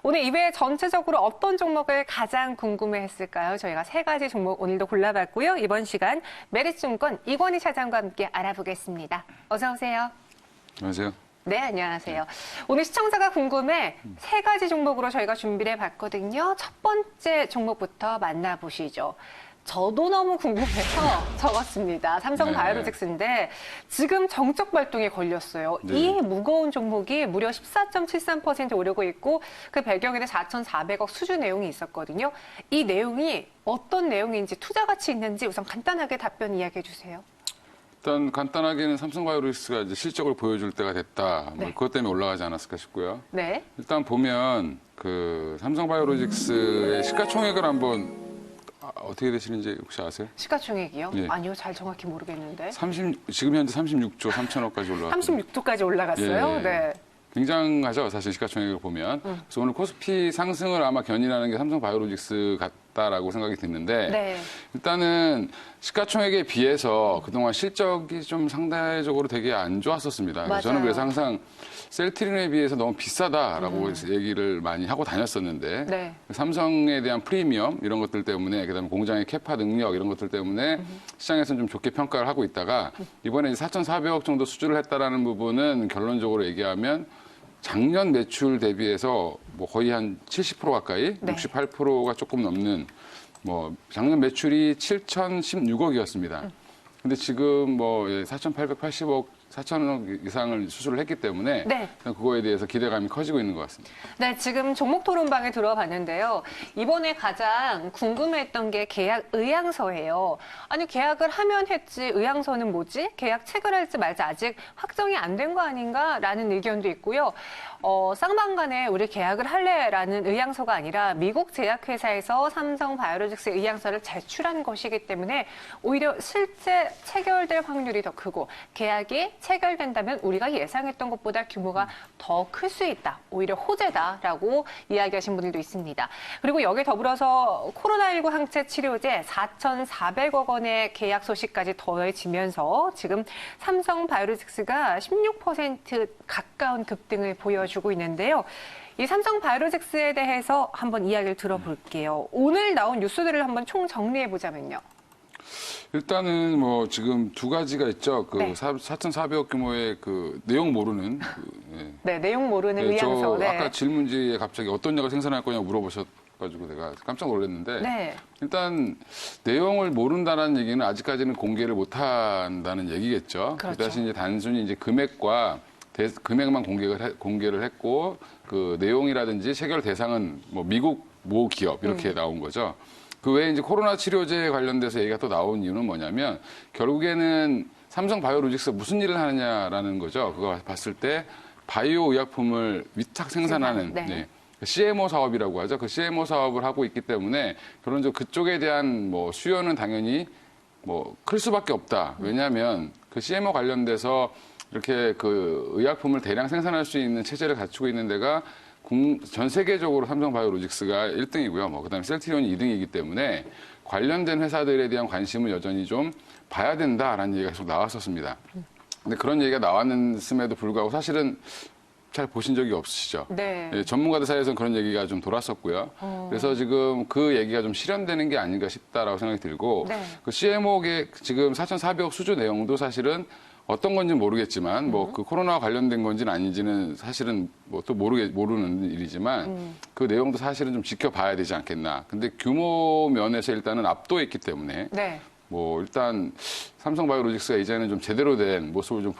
오늘 이외에 전체적으로 어떤 종목을 가장 궁금해했을까요? 저희가 세 가지 종목 오늘도 골라봤고요. 이번 시간 메리츠증권 이권희 차장과 함께 알아보겠습니다. 어서 오세요. 안녕하세요. 네, 안녕하세요. 오늘 시청자가 궁금해 세 가지 종목으로 저희가 준비를 해봤거든요. 첫 번째 종목부터 만나보시죠. 저도 너무 궁금해서 적었습니다. 삼성바이오로직스인데 지금 정적 발동에 걸렸어요. 네. 이 무거운 종목이 무려 14.73% 오르고 있고 그 배경에는 4,400억 수주 내용이 있었거든요. 이 내용이 어떤 내용인지 투자 가치 있는지 우선 간단하게 답변 이야기해 주세요. 일단 간단하게는 삼성바이오로직스가 이제 실적을 보여줄 때가 됐다. 뭐 네. 그것 때문에 올라가지 않았을까 싶고요. 네. 일단 보면 그 삼성바이오로직스의 시가총액을 한번 어떻게 되시는지 혹시 아세요? 시가총액이요? 네. 아니요, 잘 정확히 모르겠는데. 지금 현재 36조 3천억까지 올라왔고 36도까지 올라갔어요. 예. 네. 굉장하죠. 사실 시가총액을 보면. 그래서 오늘 코스피 상승을 아마 견인하는 게 삼성바이오로직스 같다라고 생각이 드는데 네. 일단은 시가총액에 비해서 그동안 실적이 좀 상대적으로 되게 안 좋았었습니다. 맞아요. 저는 그래서 항상 셀트린에 비해서 너무 비싸다라고 얘기를 많이 하고 다녔었는데 네. 삼성에 대한 프리미엄 이런 것들 때문에 그다음에 공장의 캐파 능력 이런 것들 때문에 시장에서는 좀 좋게 평가를 하고 있다가 이번에 4,400억 정도 수주를 했다라는 부분은 결론적으로 얘기하면 작년 매출 대비해서 뭐 거의 한 70% 가까이, 네. 68%가 조금 넘는 뭐 작년 매출이 7,016억이었습니다. 근데 지금 뭐 4,880억, 4,000억 이상을 수주를 했기 때문에 네. 그거에 대해서 기대감이 커지고 있는 것 같습니다. 네, 지금 종목 토론방에 들어봤는데요. 이번에 가장 궁금했던 게 계약 의향서예요. 아니, 계약을 하면 했지, 의향서는 뭐지? 계약 체결할지 말지 아직 확정이 안 된 거 아닌가라는 의견도 있고요. 쌍방간에 우리 계약을 할래라는 의향서가 아니라 미국 제약회사에서 삼성바이오로직스 의향서를 제출한 것이기 때문에 오히려 실제 체결될 확률이 더 크고 계약이 체결된다면 우리가 예상했던 것보다 규모가 더 클 수 있다. 오히려 호재다라고 이야기하신 분들도 있습니다. 그리고 여기에 더불어서 코로나19 항체 치료제 4,400억 원의 계약 소식까지 더해지면서 지금 삼성바이오로직스가 16% 가까운 급등을 보여주고 있는데요. 이 삼성바이오로직스에 대해서 한번 이야기를 들어볼게요. 오늘 나온 뉴스들을 한번 총 정리해보자면요. 일단은 뭐 지금 두 가지가 있죠. 그 네. 4,400억 규모의 그 내용 모르는 네, 내용 모르는 네, 의향서. 저 아까 질문지에 갑자기 어떤 약을 생산할 거냐고 물어보셔가지고 내가 깜짝 놀랐는데 네. 일단 내용을 모른다는 얘기는 아직까지는 공개를 못한다는 얘기겠죠. 그렇죠. 그 대신 이제 단순히 이제 금액과 금액만 공개를 했고 그 내용이라든지 체결 대상은 뭐 미국 모 기업 이렇게 나온 거죠. 그 외에 이제 코로나 치료제 관련돼서 얘기가 또 나온 이유는 뭐냐면 결국에는 삼성바이오로직스 무슨 일을 하느냐라는 거죠. 그거 봤을 때 바이오 의약품을 위탁 생산하는 네. 네. CMO 사업이라고 하죠. 그 CMO 사업을 하고 있기 때문에 결론적으로 그쪽에 대한 뭐 수요는 당연히 뭐 클 수밖에 없다. 왜냐하면 그 CMO 관련돼서 이렇게 그 의약품을 대량 생산할 수 있는 체제를 갖추고 있는 데가 전 세계적으로 삼성바이오로직스가 1등이고요. 뭐 그다음에 셀트리온이 2등이기 때문에 관련된 회사들에 대한 관심을 여전히 좀 봐야 된다라는 얘기가 계속 나왔었습니다. 근데 그런 얘기가 나왔음에도 불구하고 사실은 잘 보신 적이 없으시죠? 네. 예, 전문가들 사이에서는 그런 얘기가 좀 돌았었고요. 그래서 지금 그 얘기가 좀 실현되는 게 아닌가 싶다라고 생각이 들고 네. 그 CMO의 지금 4,400억 수주 내용도 사실은 어떤 건지는 모르겠지만 뭐 그 코로나와 관련된 건지는 아닌지는 사실은 뭐 또 모르는 일이지만 그 내용도 사실은 좀 지켜봐야 되지 않겠나. 근데 규모 면에서 일단은 압도했기 때문에 네. 뭐 일단 삼성바이오로직스가 이제는 좀 제대로 된 모습을 좀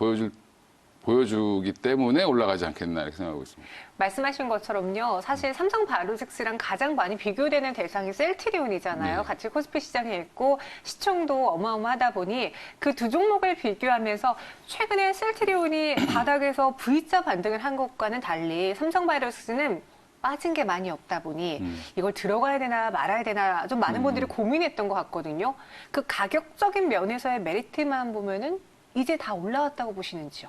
보여주기 때문에 올라가지 않겠나 이렇게 생각하고 있습니다. 말씀하신 것처럼요. 사실 삼성바이오로직스랑 가장 많이 비교되는 대상이 셀트리온이잖아요. 네. 같이 코스피 시장에 있고 시총도 어마어마하다 보니 그 두 종목을 비교하면서 최근에 셀트리온이 바닥에서 V자 반등을 한 것과는 달리 삼성바이오로직스는 빠진 게 많이 없다 보니 이걸 들어가야 되나 말아야 되나 좀 많은 분들이 고민했던 것 같거든요. 그 가격적인 면에서의 메리트만 보면은 이제 다 올라왔다고 보시는지요?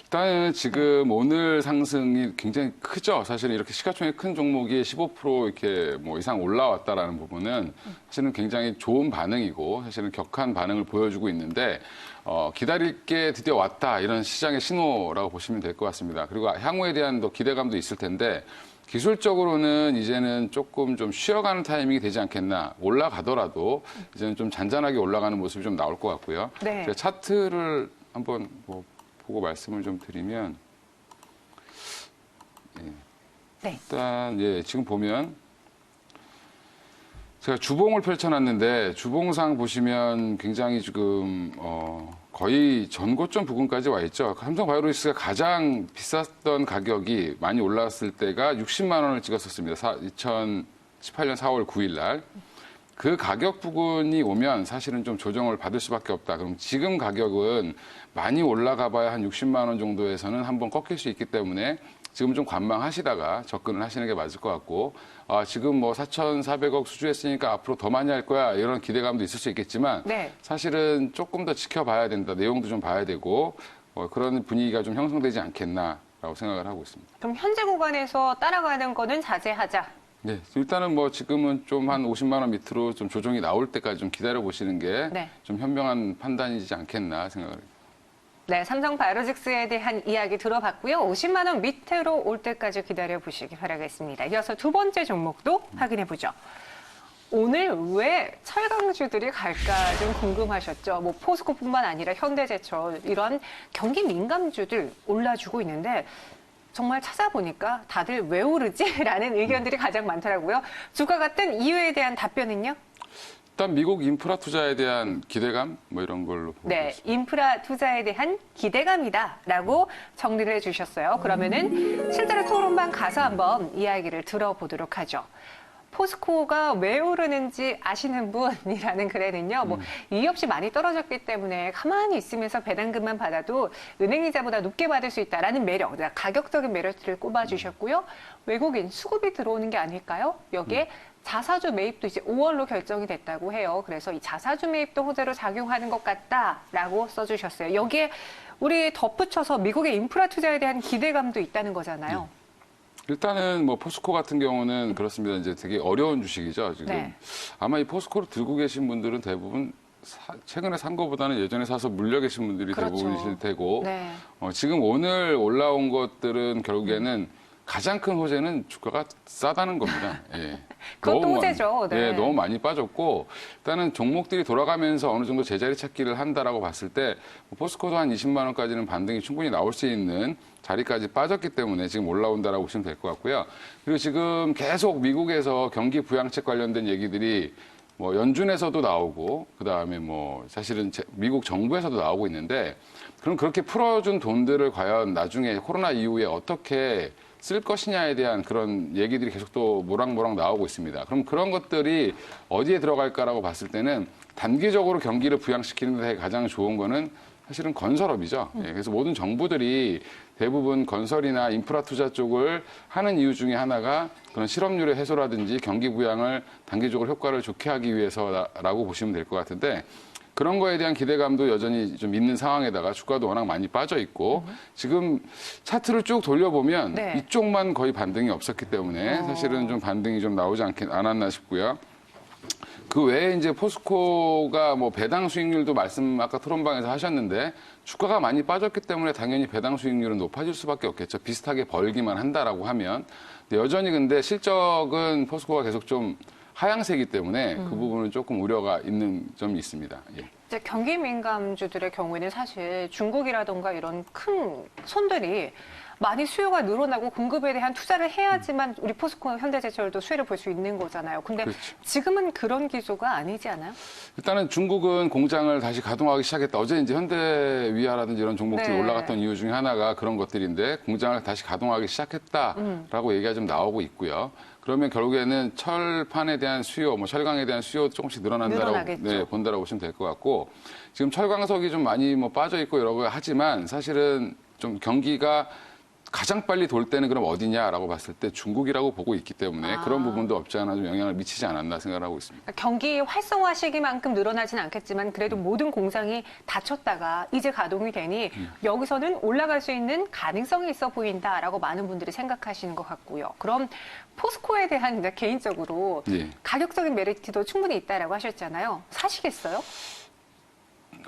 일단은 지금 오늘 상승이 굉장히 크죠. 사실은 이렇게 시가총액 큰 종목이 15% 이렇게 뭐 이상 올라왔다라는 부분은 사실은 굉장히 좋은 반응이고 사실은 격한 반응을 보여주고 있는데 기다릴 게 드디어 왔다 이런 시장의 신호라고 보시면 될 것 같습니다. 그리고 향후에 대한 더 기대감도 있을 텐데 기술적으로는 이제는 조금 좀 쉬어가는 타이밍이 되지 않겠나. 올라가더라도 이제는 좀 잔잔하게 올라가는 모습이 좀 나올 것 같고요. 네. 제가 차트를 한번 뭐 보고 말씀을 좀 드리면, 네. 일단 예, 지금 보면 제가 주봉을 펼쳐놨는데 주봉상 보시면 굉장히 지금 거의 전고점 부근까지 와 있죠. 삼성바이오로직스가 가장 비쌌던 가격이 많이 올랐을 때가 60만 원을 찍었었습니다. 2018년 4월 9일 날. 그 가격 부근이 오면 사실은 좀 조정을 받을 수밖에 없다. 그럼 지금 가격은 많이 올라가 봐야 한 60만 원 정도에서는 한번 꺾일 수 있기 때문에 지금 좀 관망하시다가 접근을 하시는 게 맞을 것 같고, 지금 뭐 4,400억 수주했으니까 앞으로 더 많이 할 거야 이런 기대감도 있을 수 있겠지만 네. 사실은 조금 더 지켜봐야 된다. 내용도 좀 봐야 되고 그런 분위기가 좀 형성되지 않겠나라고 생각을 하고 있습니다. 그럼 현재 구간에서 따라가는 거는 자제하자. 네, 일단은 뭐 지금은 좀 한 50만 원 밑으로 좀 조정이 나올 때까지 좀 기다려 보시는 게 좀 네. 현명한 판단이지 않겠나 생각을 합니다. 네, 삼성바이오로직스에 대한 이야기 들어봤고요. 50만 원 밑으로 올 때까지 기다려 보시기 바라겠습니다. 이어서 두 번째 종목도 확인해 보죠. 오늘 왜 철강주들이 갈까 좀 궁금하셨죠. 뭐 포스코뿐만 아니라 현대제철 이런 경기 민감주들 올라주고 있는데 정말 찾아보니까 다들 왜 오르지? 라는 의견들이 가장 많더라고요. 주가가 뜬 이유에 대한 답변은요? 일단 미국 인프라 투자에 대한 기대감 뭐 이런 걸로 보고 네, 있습니다. 인프라 투자에 대한 기대감이다라고 정리를 해주셨어요. 그러면은 실제로 토론방 가서 한번 이야기를 들어보도록 하죠. 포스코가 왜 오르는지 아시는 분이라는 글에는요, 뭐 이유 없이 많이 떨어졌기 때문에 가만히 있으면서 배당금만 받아도 은행이자보다 높게 받을 수 있다라는 매력, 가격적인 매력들을 꼽아주셨고요. 외국인 수급이 들어오는 게 아닐까요? 여기에 자사주 매입도 이제 5월로 결정이 됐다고 해요. 그래서 이 자사주 매입도 호재로 작용하는 것 같다라고 써주셨어요. 여기에 우리 덧붙여서 미국의 인프라 투자에 대한 기대감도 있다는 거잖아요. 일단은 뭐 포스코 같은 경우는 그렇습니다. 이제 되게 어려운 주식이죠. 지금 네. 아마 이 포스코를 들고 계신 분들은 대부분 최근에 산 거보다는 예전에 사서 물려 계신 분들이 그렇죠. 대부분이실 테고 네. 지금 오늘 올라온 것들은 결국에는 가장 큰 호재는 주가가 싸다는 겁니다. 예. 그것도 너무 호재죠. 네. 예, 너무 많이 빠졌고 일단은 종목들이 돌아가면서 어느 정도 제자리 찾기를 한다라고 봤을 때 포스코도 한 20만 원까지는 반등이 충분히 나올 수 있는 자리까지 빠졌기 때문에 지금 올라온다라고 보시면 될 것 같고요. 그리고 지금 계속 미국에서 경기 부양책 관련된 얘기들이 뭐 연준에서도 나오고 그다음에 뭐 사실은 미국 정부에서도 나오고 있는데 그럼 그렇게 풀어준 돈들을 과연 나중에 코로나 이후에 어떻게 쓸 것이냐에 대한 그런 얘기들이 계속 또 모락모락 나오고 있습니다. 그럼 그런 것들이 어디에 들어갈까라고 봤을 때는 단기적으로 경기를 부양시키는 데 가장 좋은 거는 사실은 건설업이죠. 예, 그래서 모든 정부들이 대부분 건설이나 인프라 투자 쪽을 하는 이유 중에 하나가 그런 실업률의 해소라든지 경기 부양을 단기적으로 효과를 좋게 하기 위해서라고 보시면 될 것 같은데 그런 거에 대한 기대감도 여전히 좀 있는 상황에다가 주가도 워낙 많이 빠져 있고 지금 차트를 쭉 돌려보면 네. 이쪽만 거의 반등이 없었기 때문에 사실은 좀 반등이 좀 나오지 않았나 싶고요. 그 외에 이제 포스코가 뭐 배당 수익률도 말씀 아까 토론방에서 하셨는데 주가가 많이 빠졌기 때문에 당연히 배당 수익률은 높아질 수밖에 없겠죠. 비슷하게 벌기만 한다라고 하면. 근데 여전히 근데 실적은 포스코가 계속 좀 하향세이기 때문에 그 부분은 조금 우려가 있는 점이 있습니다. 예. 이제 경기 민감주들의 경우에는 사실 중국이라던가 이런 큰 손들이 많이 수요가 늘어나고 공급에 대한 투자를 해야지만 우리 포스코 현대제철도 수혜를 볼 수 있는 거잖아요. 근데 그렇죠. 지금은 그런 기조가 아니지 않아요? 일단은 중국은 공장을 다시 가동하기 시작했다. 어제 이제 현대위아라든지 이런 종목들이 네. 올라갔던 이유 중에 하나가 그런 것들인데 공장을 다시 가동하기 시작했다라고 얘기가 좀 나오고 있고요. 그러면 결국에는 철판에 대한 수요, 뭐 철강에 대한 수요 조금씩 늘어난다라고 늘어나겠죠. 본다라고 보시면 될 것 같고 지금 철광석이 좀 많이 뭐 빠져 있고 여러 거 하지만 사실은 좀 경기가 가장 빨리 돌 때는 그럼 어디냐라고 봤을 때 중국이라고 보고 있기 때문에 그런 부분도 없지 않아 좀 영향을 미치지 않았나 생각을 하고 있습니다. 경기 활성화 시기만큼 늘어나진 않겠지만 그래도 모든 공장이 닫혔다가 이제 가동이 되니 여기서는 올라갈 수 있는 가능성이 있어 보인다라고 많은 분들이 생각하시는 것 같고요. 그럼 포스코에 대한 이제 개인적으로 예. 가격적인 메리트도 충분히 있다라고 하셨잖아요. 사시겠어요?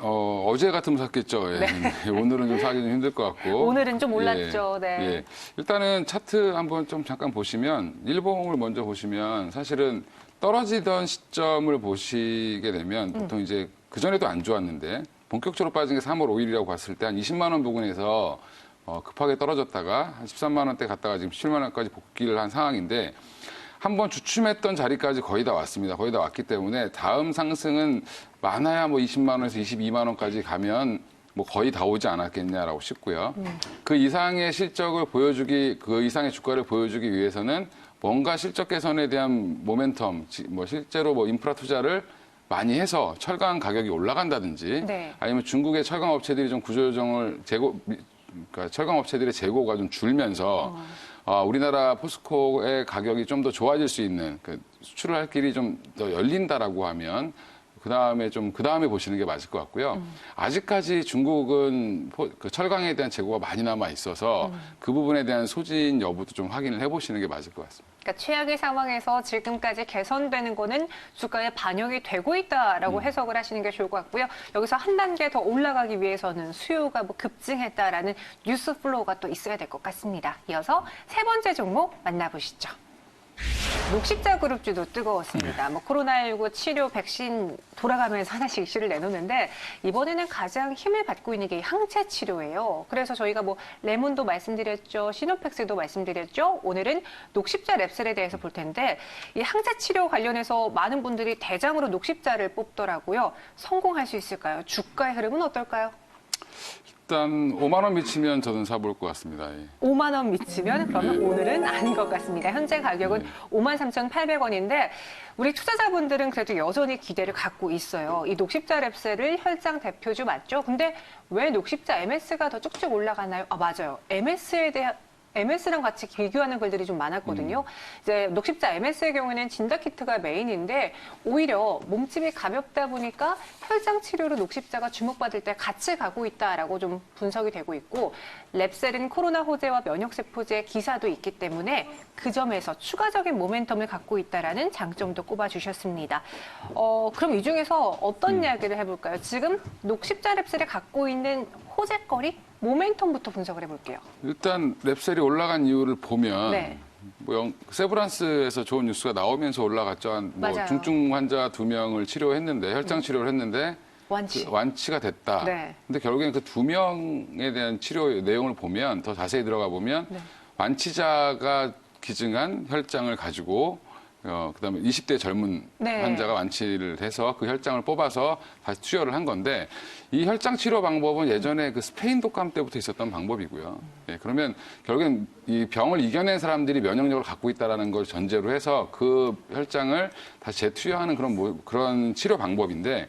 어제 같으면 샀겠죠. 예. 오늘은 좀 사기 좀 힘들 것 같고. 오늘은 좀 올랐죠. 예. 네. 예. 일단은 차트 한번 좀 잠깐 보시면 일봉을 먼저 보시면 사실은 떨어지던 시점을 보시게 되면 보통 이제 그전에도 안 좋았는데 본격적으로 빠진 게 3월 5일이라고 봤을 때 한 20만 원 부근에서 급하게 떨어졌다가 한 13만 원대 갔다가 지금 7만 원까지 복귀를 한 상황인데 한번 주춤했던 자리까지 거의 다 왔습니다. 거의 다 왔기 때문에 다음 상승은 많아야 뭐 20만 원에서 22만 원까지 가면 뭐 거의 다 오지 않았겠냐라고 싶고요. 그 이상의 실적을 보여주기, 그 이상의 주가를 보여주기 위해서는 뭔가 실적 개선에 대한 모멘텀, 뭐 실제로 뭐 인프라 투자를 많이 해서 철강 가격이 올라간다든지 네. 아니면 중국의 철강 업체들이 좀 구조조정을 그러니까 철강 업체들의 재고가 좀 줄면서 우리나라 포스코의 가격이 좀 더 좋아질 수 있는 그 수출을 할 길이 좀 더 열린다라고 하면 그 다음에 보시는 게 맞을 것 같고요. 아직까지 중국은 그 철강에 대한 재고가 많이 남아 있어서 그 부분에 대한 소진 여부도 좀 확인을 해보시는 게 맞을 것 같습니다. 그러니까 최악의 상황에서 지금까지 개선되는 거는 주가에 반영이 되고 있다라고 해석을 하시는 게 좋을 것 같고요. 여기서 한 단계 더 올라가기 위해서는 수요가 뭐 급증했다라는 뉴스 플로우가 또 있어야 될 것 같습니다. 이어서 세 번째 종목 만나보시죠. 녹십자 그룹주도 뜨거웠습니다. 뭐 코로나19 치료 백신 돌아가면서 하나씩 이슈를 내놓는데 이번에는 가장 힘을 받고 있는 게 항체 치료예요. 그래서 저희가 뭐 레몬도 말씀드렸죠, 시노팩스도 말씀드렸죠. 오늘은 녹십자 랩셀에 대해서 볼 텐데 이 항체 치료 관련해서 많은 분들이 대장으로 녹십자를 뽑더라고요. 성공할 수 있을까요? 주가의 흐름은 어떨까요? 일단 5만 원 미치면 저는 사볼 것 같습니다. 예. 5만 원 미치면 그러면 오늘은 아닌 것 같습니다. 현재 가격은 53,800원인데 우리 투자자분들은 그래도 여전히 기대를 갖고 있어요. 이 녹십자 랩셀을 혈장 대표주 맞죠? 근데 왜 녹십자 MS가 더 쭉쭉 올라가나요? 아, 맞아요. MS랑 같이 비교하는 글들이 좀 많았거든요. 이제 녹십자 MS의 경우에는 진단키트가 메인인데 오히려 몸집이 가볍다 보니까 혈장 치료로 녹십자가 주목받을 때 같이 가고 있다라고 좀 분석이 되고 있고 랩셀은 코로나 호재와 면역세포제 기사도 있기 때문에 그 점에서 추가적인 모멘텀을 갖고 있다라는 장점도 꼽아주셨습니다. 그럼 이 중에서 어떤 이야기를 해볼까요? 지금 녹십자 랩셀이 갖고 있는 호재거리? 모멘텀부터 분석을 해볼게요. 일단 랩셀이 올라간 이유를 보면 네. 뭐 세브란스에서 좋은 뉴스가 나오면서 올라갔죠. 뭐 맞아요. 중증 환자 2명을 치료했는데 혈장 치료를 했는데 완치가 됐다. 네. 근데 결국엔 그 2명에 대한 치료 내용을 보면 더 자세히 들어가 보면 네. 완치자가 기증한 혈장을 가지고 그다음에 20대 젊은 네. 환자가 완치를 해서 그 혈장을 뽑아서 다시 투여를 한 건데 이 혈장 치료 방법은 예전에 그 스페인 독감 때부터 있었던 방법이고요. 예, 그러면 결국엔 이 병을 이겨낸 사람들이 면역력을 갖고 있다는 걸 전제로 해서 그 혈장을 다시 재투여하는 그런 치료 방법인데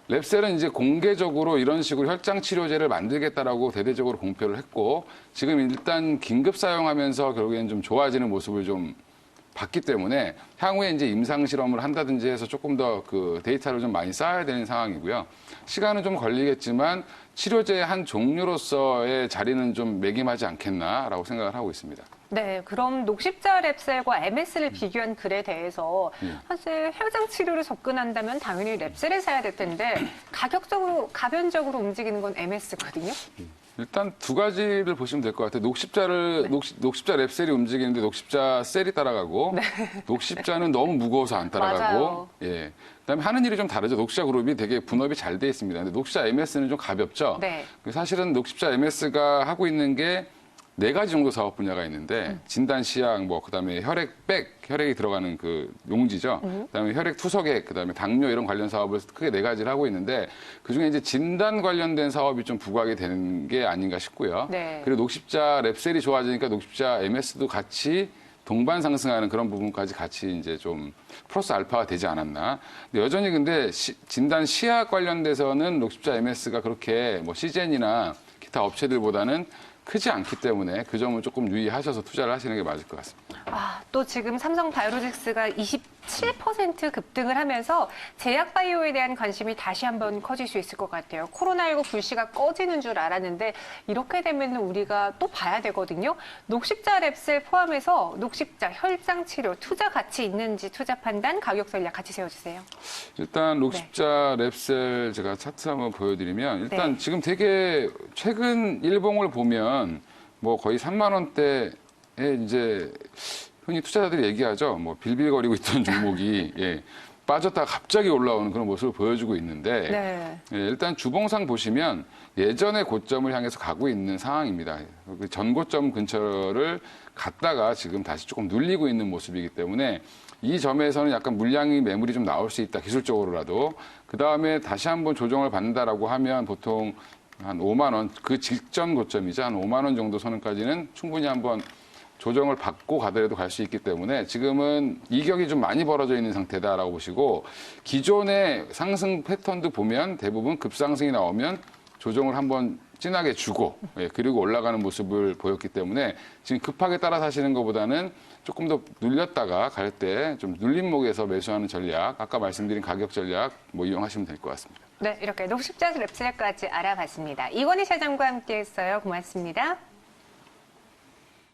랩셀은 이제 공개적으로 이런 식으로 혈장 치료제를 만들겠다라고 대대적으로 공표를 했고 지금 일단 긴급 사용하면서 결국엔 좀 좋아지는 모습을 좀 봤기 때문에 향후에 이제 임상 실험을 한다든지 해서 조금 더 그 데이터를 좀 많이 쌓아야 되는 상황이고요. 시간은 좀 걸리겠지만 치료제의 한 종류로서의 자리는 좀 매김하지 않겠나라고 생각을 하고 있습니다. 네, 그럼 녹십자 랩셀과 MS를 비교한 글에 대해서 사실 혈장 치료를 접근한다면 당연히 랩셀을 사야 될 텐데 가격적으로 가변적으로 움직이는 건 MS거든요. 일단 두 가지를 보시면 될 것 같아요. 녹십자 랩셀이 움직이는데 녹십자 셀이 따라가고 녹십자는 너무 무거워서 안 따라가고 맞아요. 예. 그다음에 하는 일이 좀 다르죠. 녹십자 그룹이 되게 분업이 잘 돼 있습니다. 근데 녹십자 MS는 좀 가볍죠. 네. 사실은 녹십자 MS가 하고 있는 게 4가지 정도 사업 분야가 있는데 진단 시약 뭐 그다음에 혈액이 들어가는 그 용지죠. 그다음에 혈액 투석액, 그다음에 당뇨 이런 관련 사업을 크게 4가지를 하고 있는데 그중에 이제 진단 관련된 사업이 좀 부각이 되는 게 아닌가 싶고요. 네. 그리고 녹십자 랩셀이 좋아지니까 녹십자 MS도 같이 동반 상승하는 그런 부분까지 같이 이제 좀 플러스 알파가 되지 않았나. 근데 여전히 근데 진단 시약 관련돼서는 녹십자 MS가 그렇게 뭐 시젠이나 기타 업체들보다는 크지 않기 때문에 그 점을 조금 유의하셔서 투자를 하시는 게 맞을 것 같습니다. 또 지금 삼성바이오로직스가 27% 급등을 하면서 제약바이오에 대한 관심이 다시 한번 커질 수 있을 것 같아요. 코로나19 불씨가 꺼지는 줄 알았는데 이렇게 되면 우리가 또 봐야 되거든요. 녹십자 랩셀 포함해서 녹십자, 혈장 치료, 투자 가치 있는지 투자 판단, 가격 전략 같이 세워주세요. 일단 녹십자 랩셀 제가 차트 한번 보여드리면 일단 지금 되게 최근 일봉을 보면 뭐 거의 3만 원대에 이제 흔히 투자자들이 얘기하죠. 뭐 빌빌거리고 있던 종목이 빠졌다가 갑자기 올라오는 그런 모습을 보여주고 있는데 일단 주봉상 보시면 예전의 고점을 향해서 가고 있는 상황입니다. 그 전고점 근처를 갔다가 지금 다시 조금 눌리고 있는 모습이기 때문에 이 점에서는 약간 물량이 매물이 좀 나올 수 있다. 기술적으로라도. 그다음에 다시 한번 조정을 받는다라고 하면 보통 한 5만 원, 그 직전 고점이죠. 한 5만 원 정도 선까지는 충분히 한번 조정을 받고 가더라도 갈 수 있기 때문에 지금은 이격이 좀 많이 벌어져 있는 상태다라고 보시고 기존의 상승 패턴도 보면 대부분 급상승이 나오면 조정을 한번 진하게 주고 그리고 올라가는 모습을 보였기 때문에 지금 급하게 따라 사시는 것보다는 조금 더 눌렸다가 갈 때 좀 눌림목에서 매수하는 전략, 아까 말씀드린 가격 전략 뭐 이용하시면 될 것 같습니다. 네, 이렇게 녹십자 랩셀까지 알아봤습니다. 이건희 차장과 함께했어요. 고맙습니다.